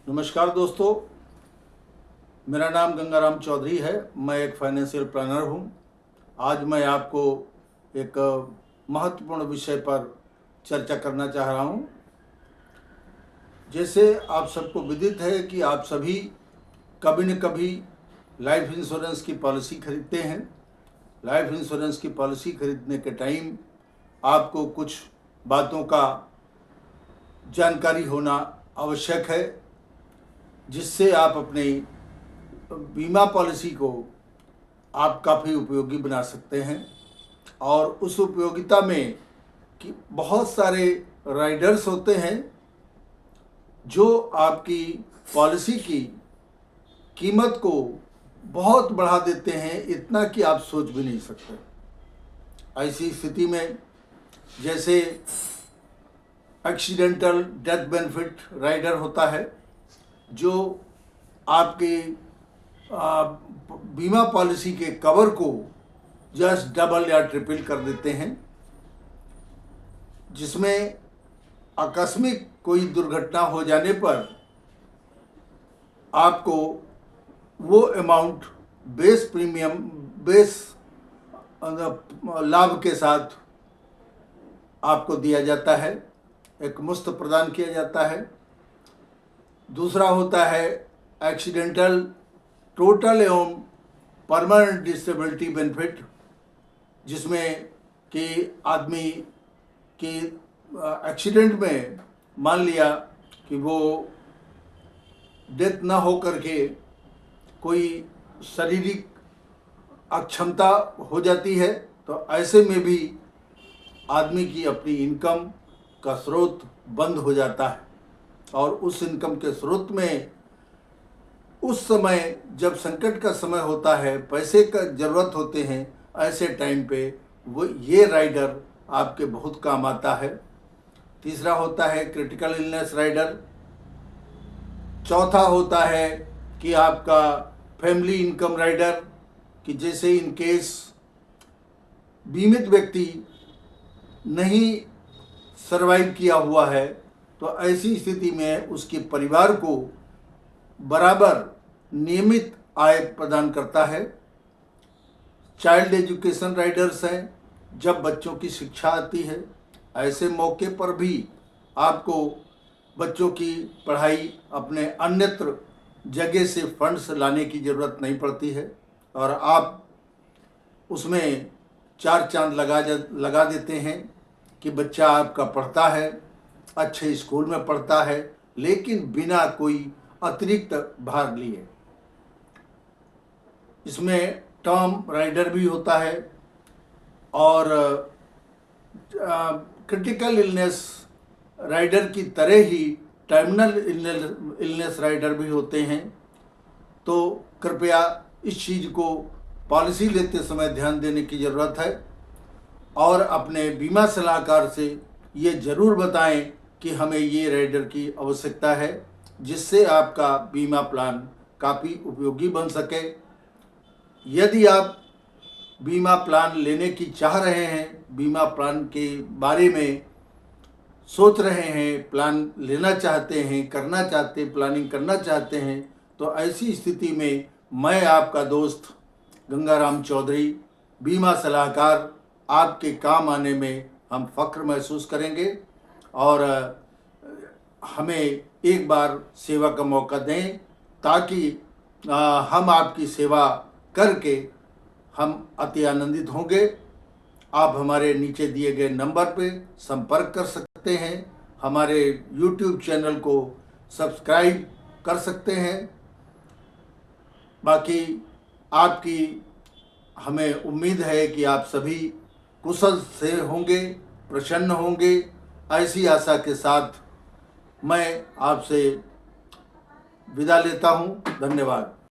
नमस्कार दोस्तों, मेरा नाम गंगाराम चौधरी है। मैं एक फाइनेंशियल प्लानर हूं। आज मैं आपको एक महत्वपूर्ण विषय पर चर्चा करना चाह रहा हूं। जैसे आप सबको विदित है कि आप सभी कभी न कभी लाइफ इंश्योरेंस की पॉलिसी खरीदते हैं। लाइफ इंश्योरेंस की पॉलिसी खरीदने के टाइम आपको कुछ बातों का जानकारी होना आवश्यक है, जिससे आप अपनी बीमा पॉलिसी को आप काफ़ी उपयोगी बना सकते हैं। और उस उपयोगिता में कि बहुत सारे राइडर्स होते हैं जो आपकी पॉलिसी की कीमत को बहुत बढ़ा देते हैं, इतना कि आप सोच भी नहीं सकते। ऐसी स्थिति में जैसे एक्सीडेंटल डेथ बेनिफिट राइडर होता है, जो आपके बीमा पॉलिसी के कवर को जस्ट डबल या ट्रिपल कर देते हैं, जिसमें आकस्मिक कोई दुर्घटना हो जाने पर आपको वो अमाउंट बेस प्रीमियम, बेस लाभ के साथ आपको दिया जाता है, एक मुफ्त प्रदान किया जाता है। दूसरा होता है एक्सीडेंटल टोटल एवं परमानेंट डिसेबिलिटी बेनिफिट, जिसमें कि आदमी की एक्सीडेंट में मान लिया कि वो डेथ ना हो करके कोई शारीरिक अक्षमता हो जाती है, तो ऐसे में भी आदमी की अपनी इनकम का स्रोत बंद हो जाता है। और उस इनकम के स्रोत में उस समय जब संकट का समय होता है, पैसे का ज़रूरत होते हैं, ऐसे टाइम पे वो ये राइडर आपके बहुत काम आता है। तीसरा होता है क्रिटिकल इलनेस राइडर। चौथा होता है कि आपका फैमिली इनकम राइडर, कि जैसे इन केस बीमित व्यक्ति नहीं सरवाइव किया हुआ है, तो ऐसी स्थिति में उसके परिवार को बराबर नियमित आय प्रदान करता है। चाइल्ड एजुकेशन राइडर्स हैं, जब बच्चों की शिक्षा आती है, ऐसे मौके पर भी आपको बच्चों की पढ़ाई अपने अन्यत्र जगह से फंड्स लाने की ज़रूरत नहीं पड़ती है, और आप उसमें चार चांद लगा देते हैं कि बच्चा आपका पढ़ता है, अच्छे स्कूल में पढ़ता है, लेकिन बिना कोई अतिरिक्त भार लिए। इसमें टर्म राइडर भी होता है, और क्रिटिकल इलनेस राइडर की तरह ही टर्मिनल इलनेस राइडर भी होते हैं। तो कृपया इस चीज़ को पॉलिसी लेते समय ध्यान देने की ज़रूरत है, और अपने बीमा सलाहकार से ये ज़रूर बताएं कि हमें ये राइडर की आवश्यकता है, जिससे आपका बीमा प्लान काफ़ी उपयोगी बन सके। यदि आप बीमा प्लान लेने की चाह रहे हैं, बीमा प्लान के बारे में सोच रहे हैं, प्लान लेना चाहते हैं, करना चाहते, प्लानिंग करना चाहते हैं, तो ऐसी स्थिति में मैं आपका दोस्त गंगाराम चौधरी, बीमा सलाहकार, आपके काम आने में हम फ़ख्र महसूस करेंगे। और हमें एक बार सेवा का मौका दें, ताकि हम आपकी सेवा करके हम अति आनंदित होंगे। आप हमारे नीचे दिए गए नंबर पे संपर्क कर सकते हैं, हमारे YouTube चैनल को सब्सक्राइब कर सकते हैं। बाकी आपकी हमें उम्मीद है कि आप सभी कुशल से होंगे, प्रसन्न होंगे। ऐसी आशा के साथ मैं आपसे विदा लेता हूं। धन्यवाद।